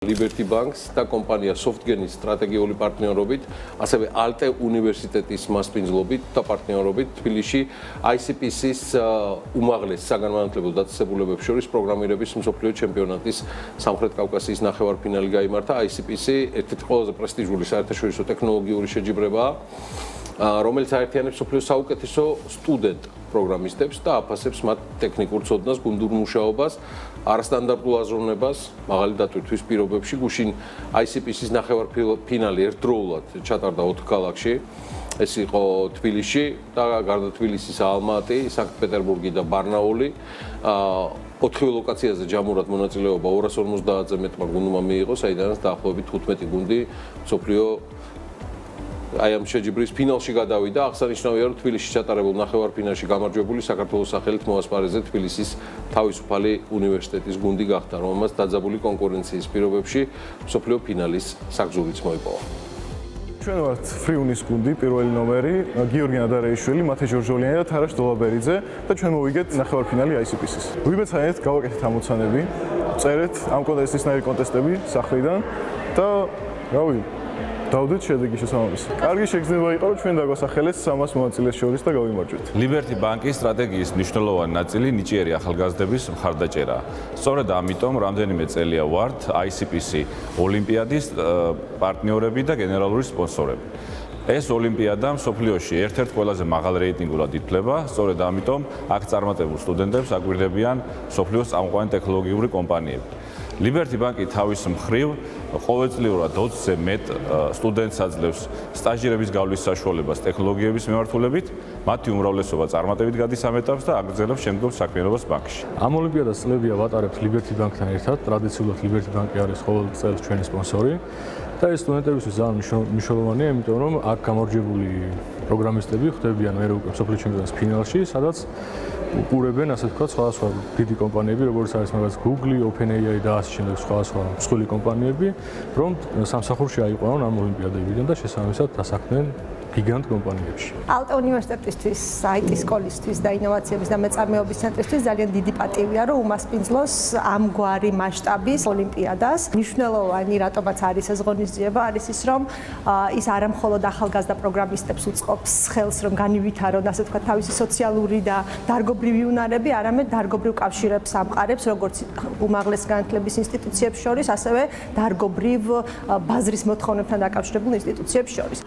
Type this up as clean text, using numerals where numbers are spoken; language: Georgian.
Liberty Banks და კომპანია Softgen-ის სტრატეგიული პარტნიორობით, ასევე ALTE უნივერსიტეტის მასპინძლობით და პარტნიორობით თბილისში ICPC-ის უმაღლეს საგანმანათლებლო დაწესებულებებს შორის პროგრამირების მსოფლიო ჩემპიონატის სამხრეთ კავკასიის ნახევარფინალი გაიმართა. ICPC ერთ-ერთი ყველაზე პრესტიჟული საერთაშორისო ტექნოლოგიური შეჯიბრებაა, რომელიც აერთიანებს მსოფლიოს საუკეთესო სტუდენტ პროგრამისტებს და აფასებს მათ ტექნიკურ ცოდნას, გუნდურ მუშაობას, არასტანდარტულ აზროვნებას, მაღალი დატვირთვის პირობებში. გუშინ ICPC-ის ნახევარფინალი ერთდროულად ჩატარდა 4 ქალაქში. ეს იყო თბილისში და გარდა თბილისის ალმატი, სანქტ-პეტერბურგი და ბარნაული. 4 ლოკაციაზე ჯამურად მონაწილეობა 250-ზე მეტმა გუნდმა მიიღო, საიდანაც დაახლოებით 15 გუნდი მსოფლიო აი ამ შეჯიბრის ფინალში გადავიდა. აღსანიშნავია, რომ თბილისში ჩატარებულ ნახევარფინალში გამარჯვებული საქართველოს სახელით მოასპარეზე თბილისის თავისუფალი უნივერსიტეტის გუნდი გახდა, რომელმაც დაძაბული კონკურენციის პირობებში მსოფლიო ფინალის საგზურიც მოიპოვა. ჩვენ ვართ ფრიუნის გუნდი, პირველი ნომერი, გიორგი ნადარეიშვილი, მათე ჯორჯოლიანი და თარაშ დოლაბერიძე და ჩვენ მოვიგეთ ნახევარფინალი ICPC-ის. ვიღებთ საერთოდ გავაკეთეთ ამოცანები, წერეთ ამ კონტესტისნაირი კონტესტები სახლიდან და რავი დავდეთ შედეგი შესაბამისი. კარგი შეგრძნება იყო, რომ ჩვენ დაგვასახელეს 300 მონაწილეს შორის და გავიმარჯვეთ. Liberty Bank-ის სტრატეგიის მნიშვნელოვანი ნაწილი ნიჭიერი ახალგაზრდების მხარდაჭერაა. სწორედ ამიტომ რამდენიმე წელია ვართ ICPC ოლიმპიადის პარტნიორები და გენერალური სპონსორები. ეს ოლიმპიადა მსოფლიოში ერთ-ერთ ყველაზე მაღალ რეიტინგულად ითვლება, სწორედ ამიტომ აქ წარმატებულ სტუდენტებს აკვირდებიან მსოფლიოს წამყვანი ტექნოლოგიური კომპანიები. Liberty Bank-ი თავის მხრივ ყოველწლიურად 20-ზე მეტ სტუდენტს აძლევს სტაჟირების გავლის საშუალებას ტექნოლოგიების მიმართულებით, მათი უმრავლესობა წარმატებით გადის ამ ეტაპს და აგრძელებს შემდგომ საქმიანობას ბანკში. ამ ოლიმპიადას წლებია ვატარებთ Liberty Bank-თან ერთად. ტრადიციულად Liberty Bank-ი არის ყოველ წელს ჩვენი სპონსორი და ეს სტუდენტებისთვის ძალიან მნიშვნელოვანია, იმიტომ რომ აქ გამარჯვებული პროგრამისტები ხვდებიან მერე უკვე მსოფლიო ჩემპიონატის ფინალში, სადაც უყურებენ, ასე ვთქვათ, სხვადასხვა დიდი კომპანიები, როგორც არის მაგალითად Google, OpenAI და ასე შემდეგ სხვადასხვა მსხვილი კომპანიები, რომ სამსახურში აიყვანონ ამ ოლიმპიადებიდან და შესაბამისად დასაქმდნენ გიგანტ კომპანიებში. ALTE უნივერსიტეტისთვის, IT სკოლისთვის და ინოვაციების და მეწარმეობის ცენტრისთვის ძალიან დიდი პატივია, რომ უმასპინძლოს ამგვარი მასშტაბის ოლიმპიადას. მნიშვნელოვანი, რატომაც არის ეს ღონისძიება, არის ის, რომ ის არა მხოლოდ ახალგაზრდა პროგრამისტებს უწყობს ხელს, რომ განივითარონ, ასე ვთქვათ, თავისი სოციალური და დარგობრივი უნარები, არამედ დარგობრივ კავშირებს ამყარებს, როგორც უმაღლეს განათლების ინსტიტუციებს შორის, ასევე დარგობრივ ბაზრის მოთხოვნებთან დაკავშირებულ ინსტიტუციებს შორის.